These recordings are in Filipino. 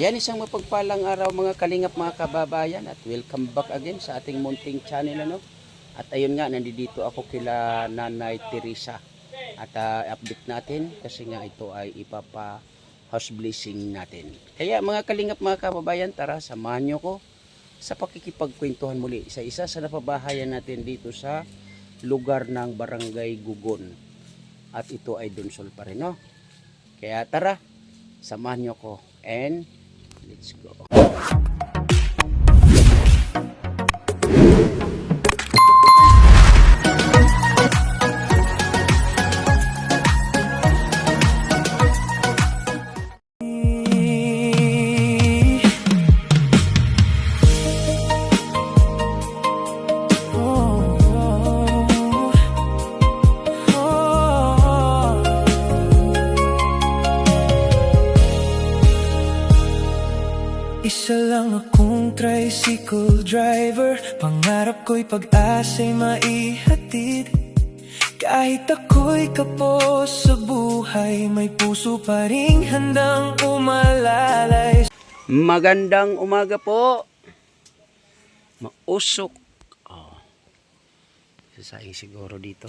Ayan, isang mapagpalang araw mga kalingap, mga kababayan, at welcome back again sa ating munting channel, ano. At ayun nga, nandito ako kila Nanay Teresa at update natin kasi nga ito ay ipapa house blessing natin. Kaya mga kalingap, mga kababayan, tara samahan nyo ko sa pakikipagkwentuhan muli sa isa sa napabahayan natin dito sa lugar ng Barangay Gugon, at ito ay Donsol pa rin, no? Kaya tara, samahan nyo ko and let's go. Isa lang akong tricycle driver, pangarap ko'y pag-asa'y maihatid. Kahit ako'y kapos sa buhay, may puso pa ring handang umalalay. Magandang umaga po. Mausok. Sasaing siguro dito.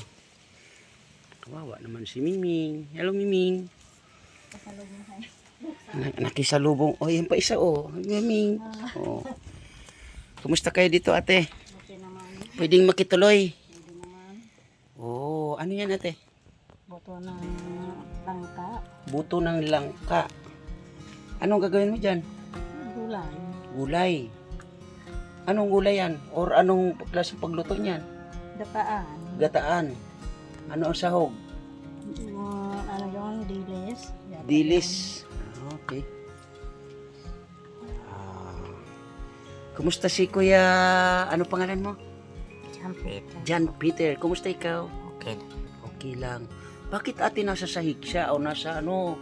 Kawawa naman si Miming. Hello Miming. Nakisalubong. Oh, yan pa isa, oh. Miming. Oh. Kumusta kayo dito, ate? Okay naman. Pwedeng makituloy. Hindi naman. Oh, ano yan, ate? Boto ng langka. Buto ng langka. Anong gagawin mo dyan? Gulay. Gulay. Anong gulay yan? Or anong klaseng pagluto niyan? Dataan. Gataan. Ano ang sahog? Yung ano yung dilis. Dilis. Okay. Kumusta si Kuya? Ano pangalan mo? Champit. John Peter. Kumusta ikaw? Okay. Okay lang. Bakit ate nasa sahig siya o nasa ano?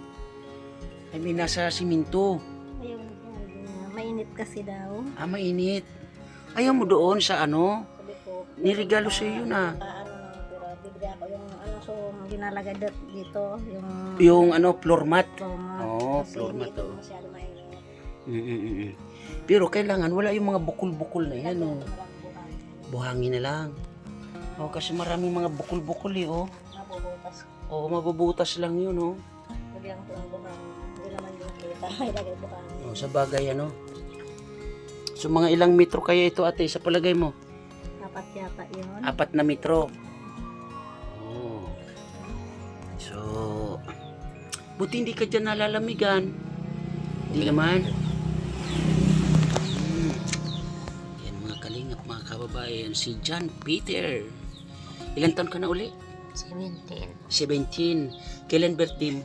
I mean, nasa siminto. Ayun, mainit kasi daw. Mainit. Ayaw mo doon sa ano? Sabi ko, Nirigalo sa iyo na. pero bibili ako yung ano so ginalagay dito yung Yung ano, floor mat. format. Oh, Kasi floor mat hindi ko to. masyado mainit. Pero kailangan wala yung mga bukol-bukol na yan, oh. Walang buhay. Buhangin na lang. Oh, kasi maraming mga bukol-bukol eh, oh. Mabubutas. Oh, mabubutas lang yun, oh. Lagyan ko ng buhang. Hindi naman yung kita. May lagay buhang. Oh, sa bagay, ano. So, mga ilang metro kaya ito, ate, sa palagay mo? Apat yata yun. 4 na metro. Oh. So, buti hindi ka dyan nalalamigan. Hindi naman. Yan mga kalingap, mga kababayan, si John Peter. Ilan taon ka na uli? 17. 17. Kailan birthday mo?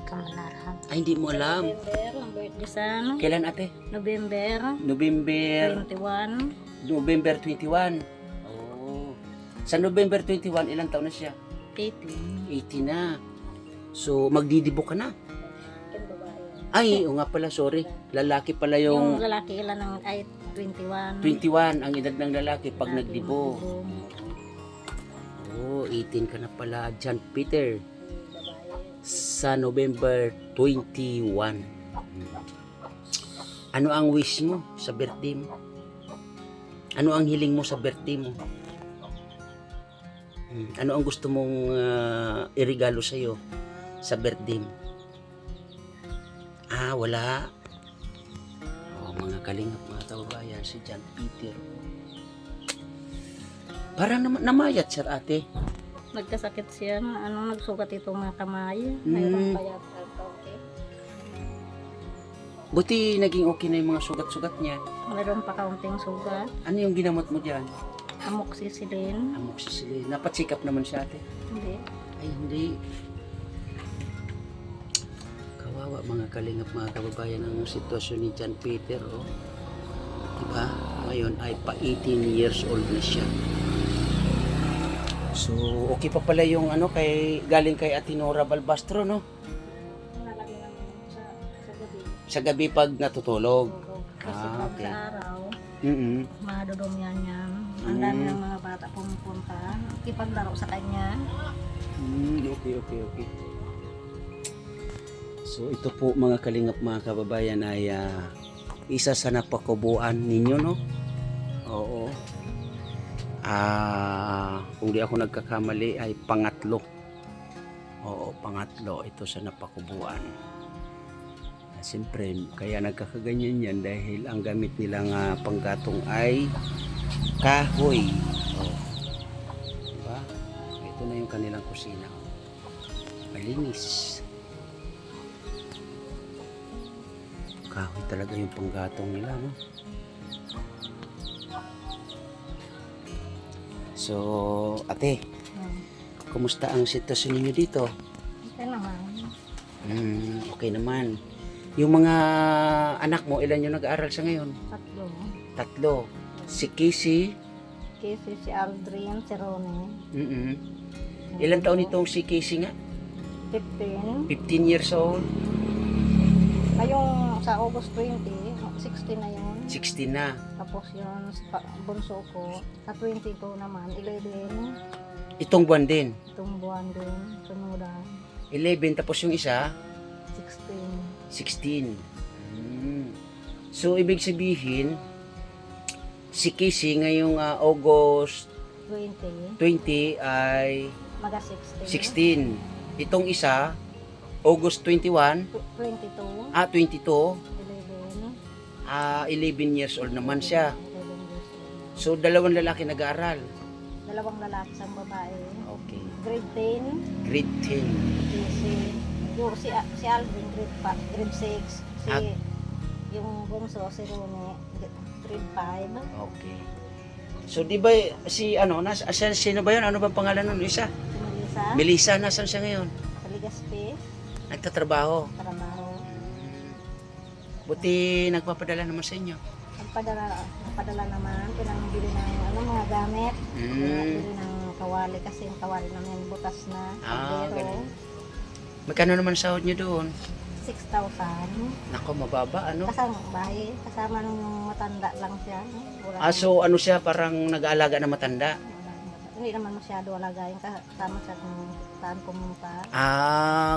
Kamalaran. Ay, hindi mo alam. November, ang birthday sa ano? Kailan, ate? November November 21. November 21. Oh. Sa November 21, ilang taon na siya? 18. 80 na. So, magdidibo ka na. Yung babae. Ay, o nga pala, sorry. Lalaki pala Yung yung lalaki ilan ng ay 21. 21 ang edad ng lalaki pag nagdibo. Yung Oh, 18 ka na pala, John Peter. babae. Sa November 21. Ano ang wish mo sa birthday mo? Ano ang hiling mo sa birthday mo? Ano ang gusto mong iregalo sa'yo sa birthday mo? Wala. Oh, mga kalingap, mga kababayan, si John Peter. Parang namayat siya, ate. Nagkasakit siya. Ano, nagsugat itong mga kamay. Mayroon pa yata. Okay. Buti naging okay na yung mga sugat-sugat niya. Mayroon pa kaunting sugat. Ano yung ginamot mo dyan? Amoxicillin. Amoxicillin. Napatsikap naman siya, ate. Hindi. Ay, hindi. Kawawa, mga kalingap, mga kababayan, ang sitwasyon ni John Peter, oh. Diba? Ngayon ay pa 18 years old na siya. So, okay pa pala yung ano, galing kay Ate Nora Balbastro, no? Nalagay naman sa gabi. Sa gabi pag natutulog. Kasi Ah, pag okay. sa araw, Mm-mm. madudum yan. Ang dami ng mga bata pumupunta. Ipaglaro sa kanya. Okay. So ito po mga kalingap mga kababayan ay isa sa napakubuan ninyo, no? Oo. Kung di ako nagkakamali ay pangatlo. Oo, pangatlo ito sa napakubuan. Siyempre, kaya nagkakaganyan yan dahil ang gamit nilang panggatong ay kahoy. Oh. Diba? Ito na yung kanilang kusina. Malinis. Kahoy talaga yung panggatong nila, no? So, ate, kumusta ang sitwasyon niyo dito? Okay naman. Okay naman. Yung mga anak mo, ilan yung nag-aaral sa ngayon? 3. 3. Si Casey. Kasi si Aldrin, si Ronnie. Ilan taon itong si Casey nga? 15. 15 years old. Ngayong sa August 20, 16 na yun. 16 na. Tapos yun, bunso ko, sa 22 naman, 11. Itong buwan din. Itong buwan din, sunudan, 11. Tapos yung isa, 16. 16. So, ibig sabihin, si Casey ngayong August 20, 20 ay maga 16. 16. Itong isa, August 21, 22, 22, 11, 11 years old naman siya. 11 years old. So, dalawang lalaki nag-aaral. Dalawang lalaki, isang babae. Okay. Grade 10, Grade 10. si Alvin, grade 6. Ah. Yung bunso, si Rune, grade 5. Okay. So, di ba si sino ba yun? Ano ba pangalan nun? Isa? Si Melissa, Melissa, nasan siya ngayon? sa Ligaspi, Nagtatrabaho. trabaho. Buti nagpapadala naman sa inyo. Nagpadala naman, pinangbili ng mga gamit. Pinangbili ng kawali kasi yung kawali namin butas na. Pero, Ganun. Magkano naman sahod niyo doon? 6,000. Nako, mababa, ano? Kasama bahay, kasama nung matanda lang siya. Wala So ano siya, parang nag-aalaga na matanda? Hindi naman masyado alagayin, kasama siya kung saan pumunta.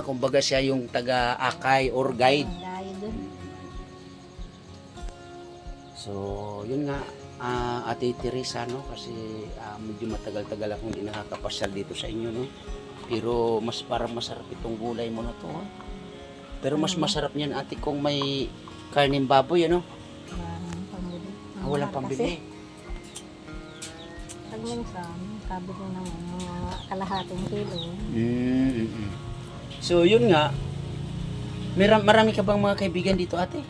Kumbaga siya yung taga-akay or guide. Guide. So, yun nga, Ate Teresa, no? Kasi medyo matagal-tagal akong hindi nakakapasyal dito sa inyo, no? Pero parang masarap itong gulay mo na to, ha? Pero mas masarap niyan, ate, kung may karneng baboy, ano? Walang pambili. Walang pambili. Pag minsan, kabili ng mga kalahating kilo. So, yun nga, marami ka bang mga kaibigan dito, ate?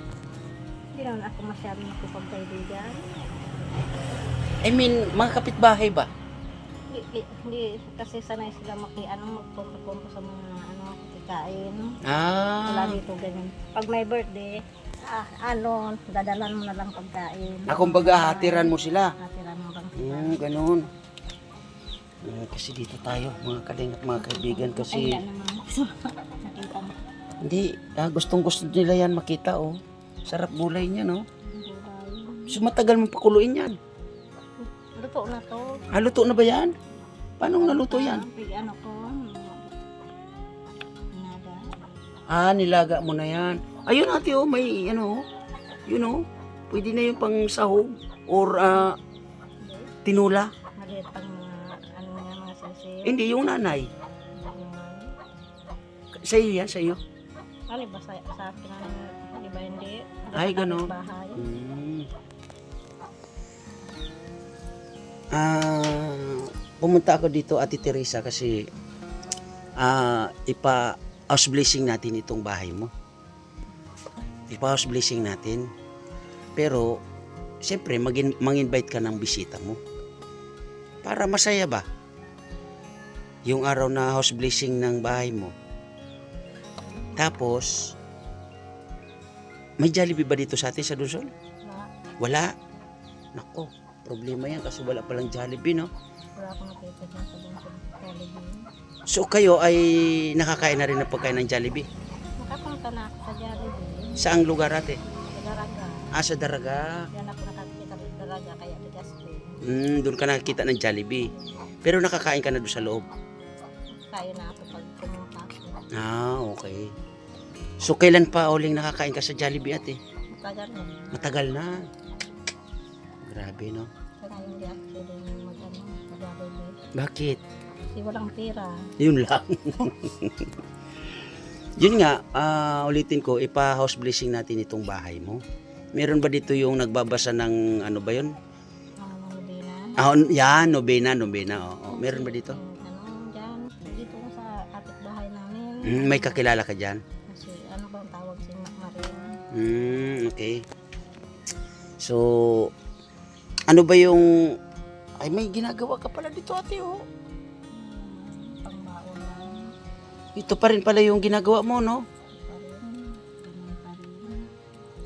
Hindi naman ako masyado nakipagkaibigan. I mean, mga kapitbahay ba? Hindi kasi sanay sila magpunta sa mga kain. Wala dito ganyan. Pag may birthday, dadalan mo na lang pagkain. Kumbaga, hatiran mo sila. Hatiran mo lang sila. Ganun. Kasi dito tayo, mga kalingap, mga kaibigan, kasi Ay, naman. Nakita mo. hindi, gustong-gusto nila yan makita, oh. Sarap gulay niya, no? So, matagal mo pakuluin yan. Luto na to. Luto na ba yan? Paano naluto yan? Ano ko? Nilaga mo na yan. Ayun, ate, oh, may, pwede na yung pang sahog or tinula. Maliit pang mga sisi. Hindi, yung nanay. Sa iyo yan, sa iyo. Ano ba sa akin? Di ba hindi? Ay, ganun. Bahay. Pumunta ako dito, Ate Teresa, kasi house blessing natin itong bahay mo. House blessing natin. Pero, siyempre, mag-invite ka ng bisita mo. Para masaya ba? Yung araw na house blessing ng bahay mo. Tapos, may Jollibee ba dito sa atin sa Luzon? Wala. Nako, problema yan kasi wala palang Jollibee, no? Wala akong nakita dyan sa Jollibee. So kayo ay nakakain na rin ng pagkain ng Jollibee? Nakapunta na ako sa Jollibee. Saang lugar, ate? Sa Daraga. Sa Daraga. Yan ako nakakita sa Daraga kaya Ligaspi. Doon ka nakakita ng Jollibee. Pero nakakain ka na doon sa loob? Kaya na ako pag pumunta ako. Okay. So, kailan pa uling nakakain ka sa Jollibee ate? Matagal na. Matagal na. Grabe, no? Kaya hindi actually mag-Jollibee. Bakit? Kasi walang pera. Yun lang. Yun nga, ulitin ko, ipa-house blessing natin itong bahay mo. Meron ba dito yung nagbabasa ng ano ba yun? Nobena. Yan, nobena. Oo. Meron ba dito? Dyan. Dito sa kapitbahay namin. May kakilala ka dyan? Kasi ano ba ang tawag si Marin? Okay. So, ano ba yung... Ay, may ginagawa ka pala dito ate, oh. Pangbaon lang. Ito pa rin pala yung ginagawa mo, no? Ganun pa rin.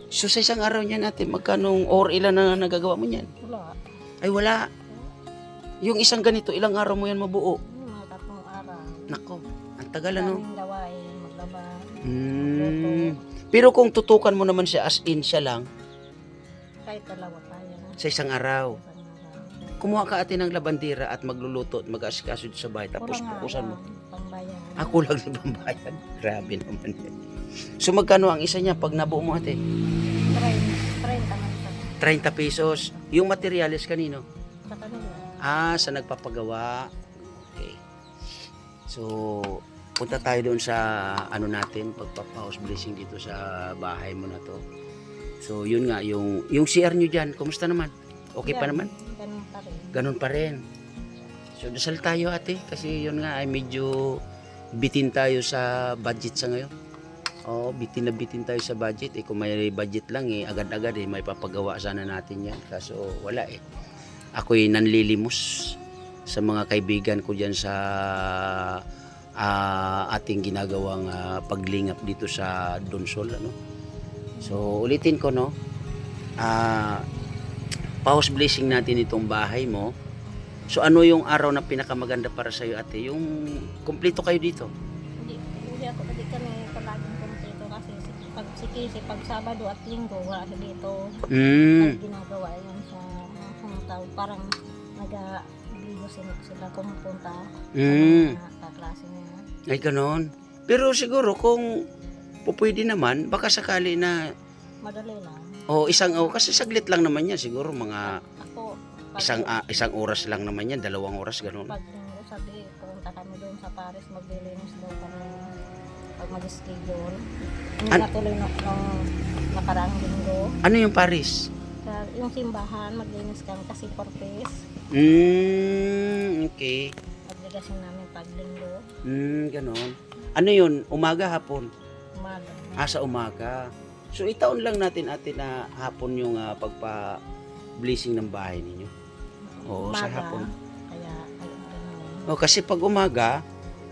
So, sa isang araw niyan ate, magkanong or ilan na nagagawa mo niyan? Wala. Ay, wala. Yung isang ganito, ilang araw mo yan mabuo? Yung mga 3 araw. Nako, ang tagal ano? Daming gawain, maglaba. Pero kung tutukan mo naman siya as in siya lang, Kahit dalawa kaya na. sa isang araw, Isang araw. kumuha ka ate ng labandera at magluluto at mag-asikaso sa bahay tapos Kulang nga pukusan mo. lang, pangbayan. Ako lang sa pambayan. Grabe naman yan. So magkano ang isa niya pag nabuo mo ate? 30 naman sa 30 pesos. Yung materials kanino? kanila. Sa nagpapagawa. Okay. So, punta tayo doon sa ano natin, pagpapa-house blessing dito sa bahay mo na to. So, yun nga, yung CR nyo dyan, kumusta naman? Okay pa naman? Ganun pa rin. Ganun pa rin. So, dasal tayo ate, kasi yun nga, ay medyo bitin tayo sa budget sa ngayon. Bitin na bitin tayo sa budget. Kung may budget lang, agad-agad, may papagawa sana natin yan. Kaso, wala Ako'y nanlilimos sa mga kaibigan ko dyan sa ating ginagawang paglingap dito sa Donsol. Ano? So, ulitin ko, no? Pa-house blessing natin itong bahay mo. So, ano yung araw na pinakamaganda para sa'yo, ate? Yung kumpleto kayo dito? Hindi kami palaging kumplito kasi pag Sabado at Linggo, wala siya dito. Ginagawa yan sa mga tao. Parang nag-video sila kumupunta sa mga kaklase niya. Ay, ganon. Pero siguro kung pwede naman, baka sakali na Madali lang. kasi saglit lang naman yan. Siguro mga Ako, isang oras lang naman yan, 2 oras, ganon. pag Linggo, sabi, pumunta kami doon sa Paris, maglilinis daw kami pag mag-schedule. Hindi natuloy nung nakaraang Linggo. Ano yung Paris? Yung simbahan, maglinis kami kasi purpose. Okay. Obligasyon namin pag Linggo, Ganon. Ano yun? Umaga, hapon? umaga. Sa umaga. So, itaon lang natin na hapon yung pagpa-blessing ng bahay ninyo. Oo, sa Umaga, hapon. Kaya, ayun, ganun. Kasi pag umaga,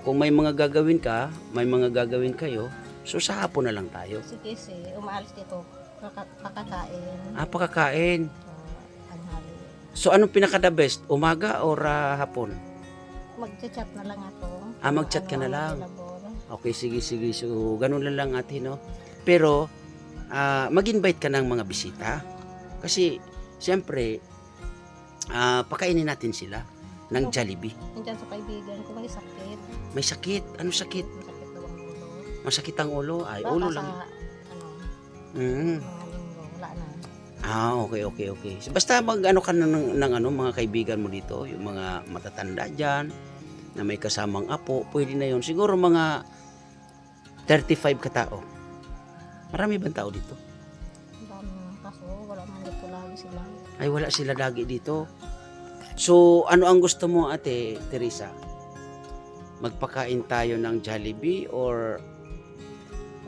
kung may mga gagawin ka, may mga gagawin kayo, so sa hapon na lang tayo. Kasi umaalis dito, pakakain. Pakakain. Tanghali. So, anong pinaka-the best? Umaga or hapon? Mag-chat na lang ako. Mag-chat ka na lang. available. Okay, sige. So, ganun lang ate, no? Pero, mag-invite ka ng mga bisita. Kasi, siyempre, pakainin natin sila ng Jollibee. Nandiyan sa kaibigan ko, may sakit. May sakit. Ano sakit? Masakit daw ang ulo. Masakit ang ulo. Ay, Baka ulo sa, lang. mga Linggo, wala na. Okay. So, basta mag-ano ka ng mga kaibigan mo dito, yung mga matatanda dyan, na may kasamang apo, pwede na yun. Siguro mga 35 katao. Marami bang tao dito? Ang dami kaso, wala man dito lagi sila. Ay, wala sila lagi dito. So, ano ang gusto mo, ate Teresa? Magpakain tayo ng Jollibee or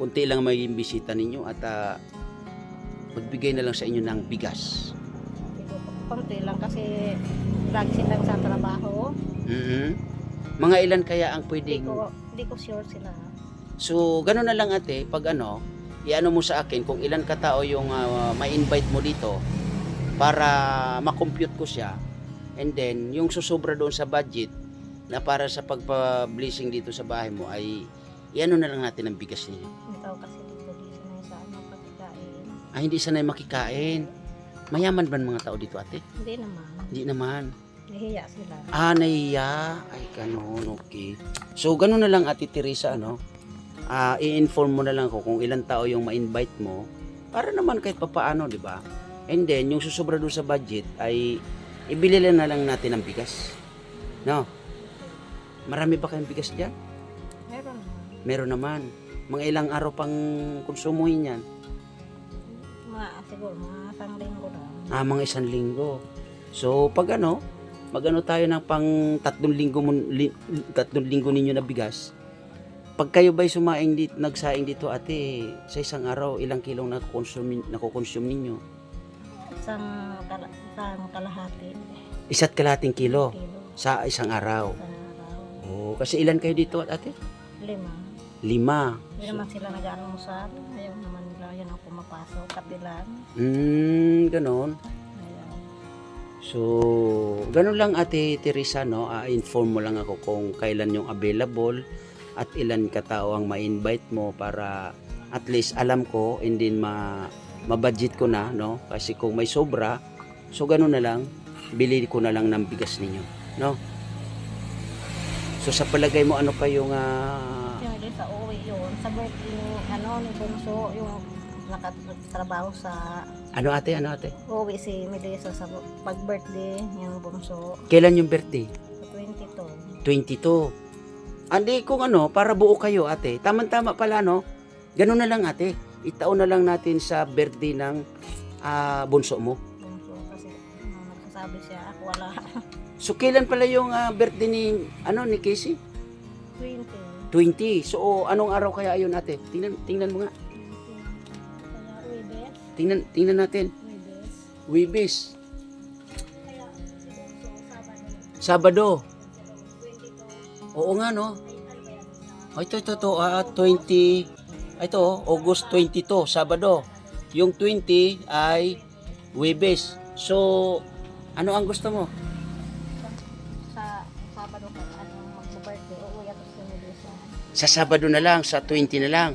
kunti lang maging bisita ninyo at magbigay na lang sa inyo ng bigas? Konti lang kasi lagi silang sa trabaho. Mga ilan kaya ang pwedeng... Hindi ko sure sila. So, gano'n na lang ate, pag i-ano mo sa akin kung ilan katao yung ma-invite mo dito para ma-compute ko siya. And then, yung susobra doon sa budget na para sa pagpa-blessing dito sa bahay mo ay i-ano na lang natin ang bigas niyo. Ikaw kasi dito di sanay sa pagkain. Hindi sanay makikain. Mayaman ba ang mga tao dito ate? Hindi naman. Hindi naman. Nahiya sila. Nahiya. Ay, ganun, okay. So, ganun na lang ate Teresa, i-inform mo na lang ako kung ilang tao yung ma-invite mo para naman kahit papaano, di ba? And then, yung susobra doon sa budget ay ibili na lang natin ng bigas. No? Marami ba kayong bigas dyan? Meron. Meron naman. Mga ilang araw pang konsumuhin yan? Siguro, mga isang linggo lang. Mga 1 linggo. So, pag mag-ano tayo ng pang 3 linggo, 3 linggo ninyo na bigas. Pag kayo ba'y nagsaing dito ate, sa isang araw, ilang kilong nakukonsume ninyo? Isang kalahati. 1.5 kilo Kilo. sa isang araw. Isang araw. Oh, kasi ilan kayo dito ate? 5. 5. Hindi naman sila nag-almusal. Ayaw naman nila. Yan ang pumapasok. Kapilan. Ganon. Ayaw. So, ganun lang ate Teresa, no? Inform mo lang ako kung kailan yung available at ilan katao ang ma-invite mo para at least alam ko and then ma-budget ko na, no? Kasi kung may sobra, so ganun na lang, bili ko na lang ng bigas ninyo, no? So sa palagay mo ano pa yung Yung din sa uwi yun. Sa birthday ni Bunso, yung nakatrabaho sa ano ate? uwi si Melissa sa pag-birthday yung Bunso. Kailan yung birthday? Sa 22. 22. Andi kung para buo kayo ate. Tama-tama pala no. Ganun na lang ate. Itaon na lang natin sa birthday ng bunso mo. Bunso kasi nagsasabi siya, ako wala. So kailan pala yung birthday ni Casey? 20. 20. So anong araw kaya yun ate? Tingnan mo nga. Kaya Webes. Tingnan natin. Webes. Wibis. Kaya si Bunso, Sabado. Sabado. 22. Oo nga no. Ito 20. Ito August 22, Sabado. Yung 20 ay Webes. So ano ang gusto mo? Sa Sabado ka, mag-birthday, uuwi ako sa Melissa. Sa Sabado na lang, sa 20 na lang.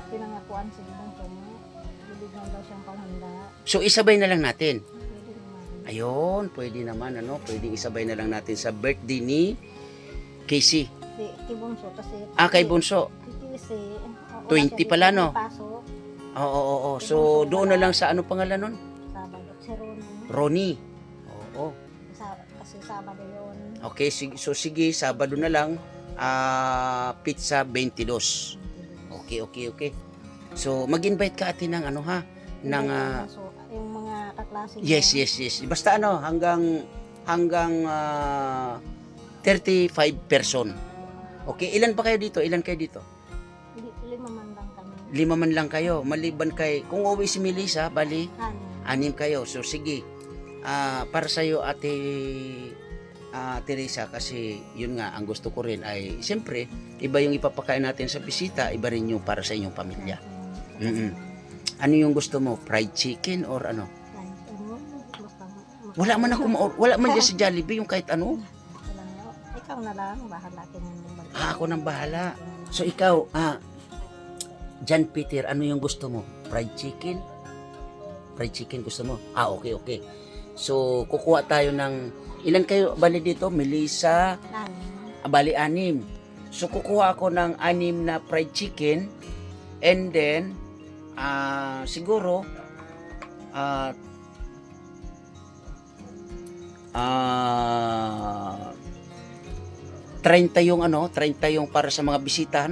Pinangakuan si Bunso mo, bibigyan daw siyang panghanda. So isabay na lang natin. Pwede naman. Ayun, pwede naman pwedeng isabay na lang natin sa birthday ni Casey. Si Bunso kasi Kay Bunso. si 20 pala, no? Pasok, Oo. So doon na lang sa ano pangalan nun? Sabado. Si Ronnie. Ronnie. Oo. Kasi Sabado yun. Okay, so sige, Sabado na lang. Pizza 22. Okay. So mag-invite ka ate ng ng So, yung mga kaklase yes. Basta hanggang 35 person. Okay, ilan pa kayo dito? 5 man lang kami. 5 man lang kayo. Maliban kay kung uwi si Melissa, bali 6 kayo. So sige. Para sa iyo ate Teresa, kasi yun nga ang gusto ko rin ay siyempre iba yung ipapakain natin sa bisita, iba rin yung para sa inyong pamilya. Ano yung gusto mo? Fried chicken or ano? Wala man dyan sa Jollibee yung kahit ano. Ikaw na lang, bahala ka na. Ako nang bahala. So ikaw, John Peter, ano yung gusto mo? Fried chicken? Fried chicken gusto mo? Okay. So kukuha tayo ng ilan kayo bali dito? Melissa, bali 6. So kukuha ako ng 6 na fried chicken and then siguro 30 yung 30 yung para sa mga bisita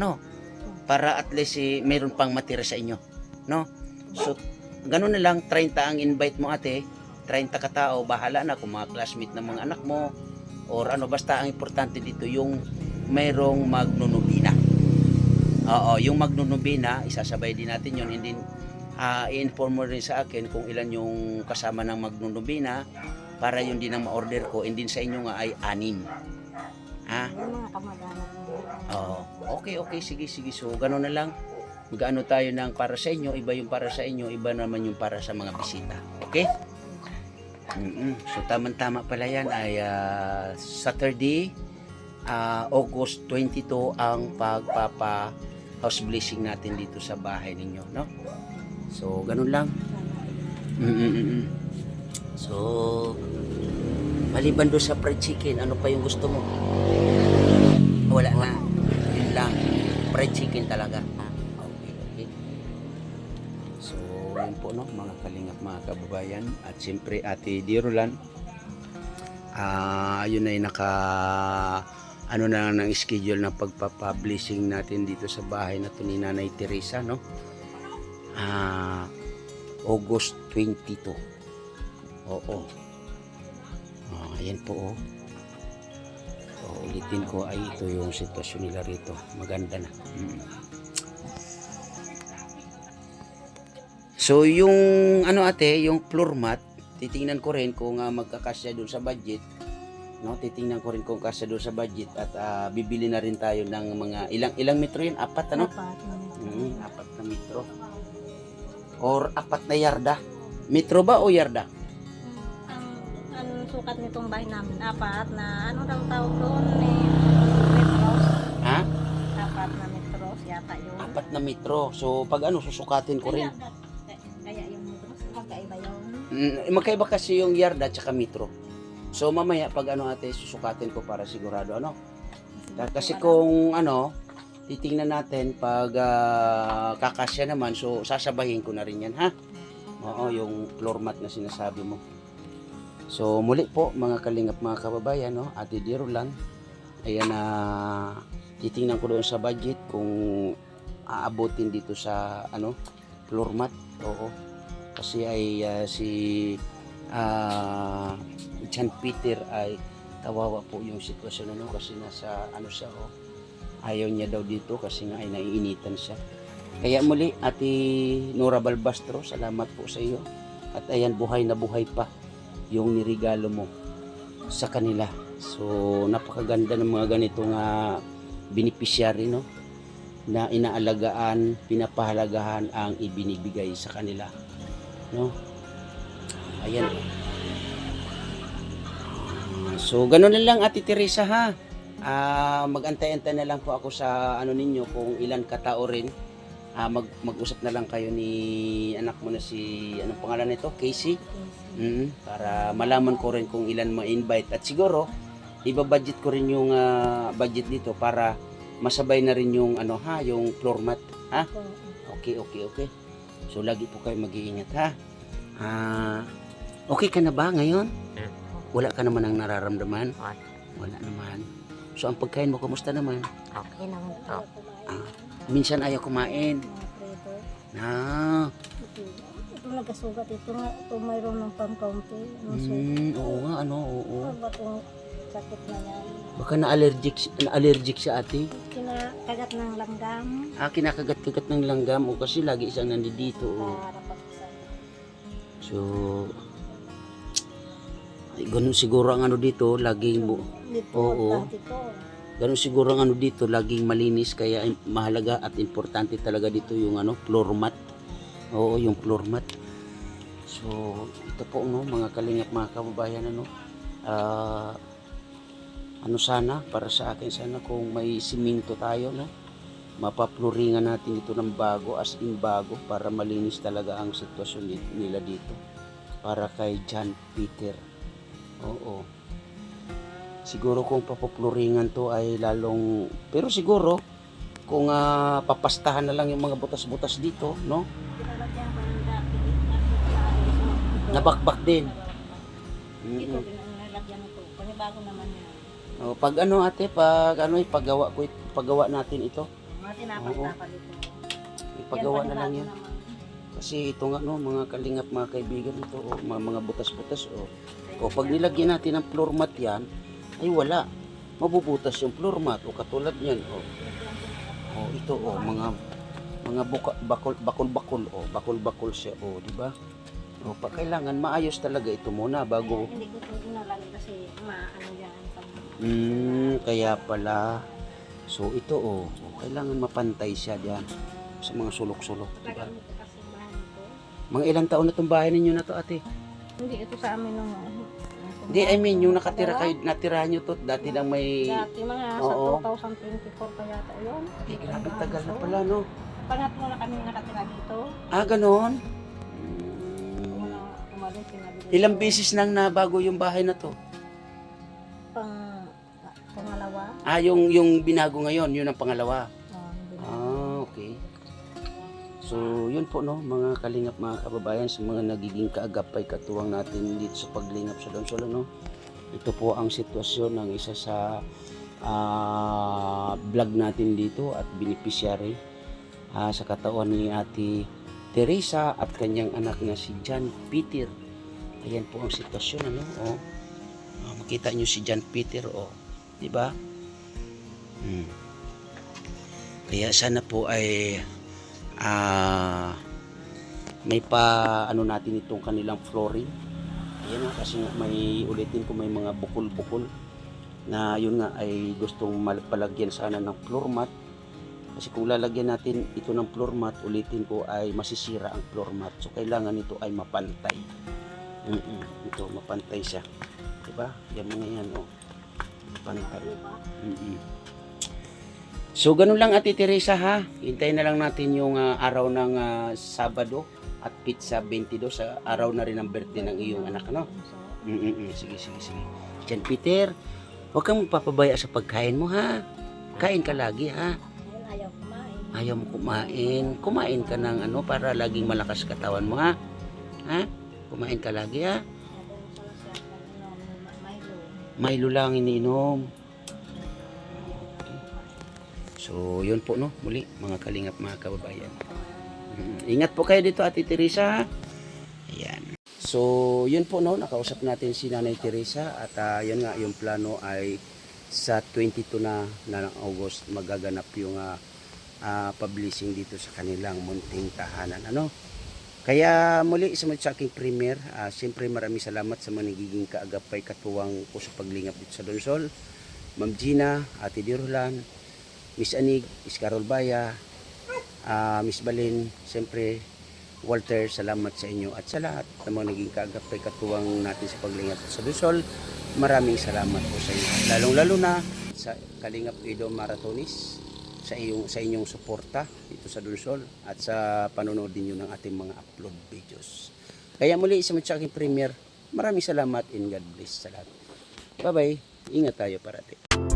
para at least meron pang matira sa inyo, no? So ganun na lang, 30 ang invite mo ate, 30 katao, bahala na kung mga classmate ng mga anak mo or basta ang importante dito yung mayroong magnunubina. Oo, yung magnunubina, isasabay din natin yun, and then i-inform mo rin sa akin kung ilan yung kasama ng magnunubina para yun din ang ma-order ko, and then sa inyo nga ay 6. Yung mga kamag-anak mo. Okay, sige. So, gano'n na lang. Mag-ano tayo ng para sa inyo, iba yung para sa inyo, iba naman yung para sa mga bisita. Okay? So, tama-tama pala yan ay Saturday, August 22 ang pagpapa house blessing natin dito sa bahay ninyo, no? So, ganun lang. So, maliban doon sa fried chicken, ano pa yung gusto mo? Wala na. Yun lang. Fried chicken talaga. no, mga kalingap, mga kababayan. At siyempre, Ate Dirolan, yun ay naka ano na ng schedule ng pagpapublishing natin dito sa bahay na to ni Nanay Teresa, no? August 22. Oo. Ayan po, oh. Ulitin ko, ay ito yung sitwasyon nila rito. Maganda na. So yung ano ate, yung floor mat, titingnan ko rin kung magkakasya doon sa budget. No, titingnan ko rin kung kasya doon sa budget at bibili na rin tayo ng mga ilang metro yun? 4 ano? 4 na metro. Or 4 na yarda. Metro ba o yarda? Ang sukat nitong bahay namin, 4 na, ano daw tawag doon, metros. Ha? 4 na metros yata yun. 4 na metro. So pag susukatin ko rin. Kaya yung metros, magkaiba yun. Magkaiba kasi yung yarda at saka metro. So mamaya pag ate, susukatin ko para sigurado ano. Kasi kung titingnan natin pag kakasya naman, so sasabahin ko na rin yan, ha? Oo, yung floor mat na sinasabi mo. So muli po mga kalingap, mga kababayan, no? Ate Dirolan, ayan titingnan ko doon sa budget kung aabutin dito sa floor mat. Oo. Kasi ay si Jan Peter ay kawawa po yung sitwasyon kasi nasa siya, ayaw niya daw dito kasi nga ay naiinitan siya. Kaya muli, Ate Nora Balbastro, salamat po sa iyo. At ayan, buhay na buhay pa yung nirigalo mo sa kanila. So napakaganda ng mga ganitong beneficiary, no, na inaalagaan, pinapahalagahan ang ibinibigay sa kanila, no. Ayan. So ganoon na lang, Ate Teresa, ha. Mag-antay-antay na lang po ako sa ninyo kung ilan katao rin. Mag-usap na lang kayo ni anak mo na si anong pangalan nito? Casey. Para malaman ko rin kung ilan ma-invite at siguro iba-budget ko rin yung budget dito para masabay na rin yung yung floor mat, ha? Okay. So lagi po kayo mag-iingat, ha. Okay ka na ba ngayon? Wala ka naman ang nararamdaman? Wala naman. So ang pagkain mo, kumusta naman? Okay naman po. Minsan ayaw kumain. Ito nagkasugat. Ito mayroon ng pang-kaunti. Oo nga, oo. Ano ba itong sakit na yan? Baka na-allergic siya, ate. Kinakagat ng langgam. Kinakagat-kagat ng langgam. O kasi lagi isang nandito. Para pagkasan. So, ganun siguro ang dito, laging ganun siguro ang dito, laging malinis, kaya mahalaga at importante talaga dito yung floor mat. Oo, yung floor mat. So, ito po mga kalingap, mga kababayan, sana para sa akin, sana kung may siminto tayo, no, mapapluringan natin dito ng bago, as in bago, para malinis talaga ang sitwasyon nila dito. Para kay Jan Peter. Oo. Siguro kung papapluringan to ay lalong, pero siguro kung papastahan na lang yung mga butas-butas dito, no? Nabakbak din. Ito pinalagyan ito. Panibago naman yan. Pag ate, ipagawa natin ito. Tinapag-tapad ito. Ipagawa na lang yan. Kasi ito nga mga kalingap, mga kaibigan, ito mga butas-butas. Pag nilagyan natin ng floor mat yan, ay wala. Mabubutas yung floor mat katulad niyan. Ito mga bakol-bakol siya, di ba? Kailangan maayos talaga ito muna bago. Hindi ko ito inalagay kasi yan. Kaya pala. So ito kailangan mapantay siya diyan sa mga sulok-sulok, di ba? Mga ilang taon na tong bahay ninyo na to, ate? Hindi, ito sa amin nung Hindi, I mean, yung natirahan nyo to, dati lang may. Dati mga sa 2024 pa yata yun. Grabe tagal na pala, no? Pangatlo na kami nakatira dito. Ganon? Umalis, sinabi. Ilang beses nang nabago yung bahay na to? Pangalawa. Yung binago ngayon, yun ang pangalawa. Binago. Okay. So, yun po no, mga kalingap, mga kababayan, sa mga nagiging kaagapay katuwang natin dito sa paglingap sa Donsol, no. Ito po ang sitwasyon ng isa sa vlog natin dito at beneficiary sa katawan ni Ate Teresa at kanyang anak na si John Peter. Ayan po ang sitwasyon, ano, oh. Makita nyo si John Peter, oh, di ba? Kaya sana po ay may pa ano natin itong kanilang flooring. Ayan, kasi may ulitin ko, may mga bukol-bukol na yun nga ay gustong palagyan sana ng floor mat. Kasi kung lalagyan natin ito ng floor mat, ulitin ko, ay masisira ang floor mat. So kailangan ito ay mapantay. Ito mapantay siya. Diba? Yan mga yan, oh. Mapantay. So ganun lang, Ate Teresa, ha. Hintayin na lang natin yung araw ng Sabado at pizza 22 sa araw na rin ng birthday ng iyong anak, ano? Sige. Jan Peter, huwag kang magpapabaya sa pagkain mo, ha. Kain ka lagi, ha. Ayaw kumain. Ayaw mo kumain. Kumain ka ng ano para laging malakas katawan mo, ha. Ha? Kumain ka lagi, ha. Milo lang iniinom. So, yun po, no, muli, mga kalingap, mga kababayan. Ingat po kayo dito, Ate Teresa. Ayan. So, yun po, no, nakausap natin si Nanay Teresa at yun nga, yung plano ay sa 22 na ng August magaganap yung publishing dito sa kanilang munting tahanan, ano. Kaya muli sa aking premier, siyempre maraming salamat sa mga nagiging kaagapay katuwang ko sa paglingap dito sa Donsol. Ma'am Gina, Ate Dirlan, Miss Anig, Miss Carol Baya, Miss Balin, siyempre Walter, salamat sa inyo at sa lahat ng mga naging kaagapay katuwang natin sa paglingap sa Donsol. Maraming salamat po sa inyo. Lalong-lalo na sa Kalingap Edo Maratonis, sa inyong suporta dito sa Donsol at sa panonood niyo ng ating mga upload videos. Kaya muli sa aking premier, maraming salamat and God bless sa lahat. Bye-bye. Ingat tayo parati.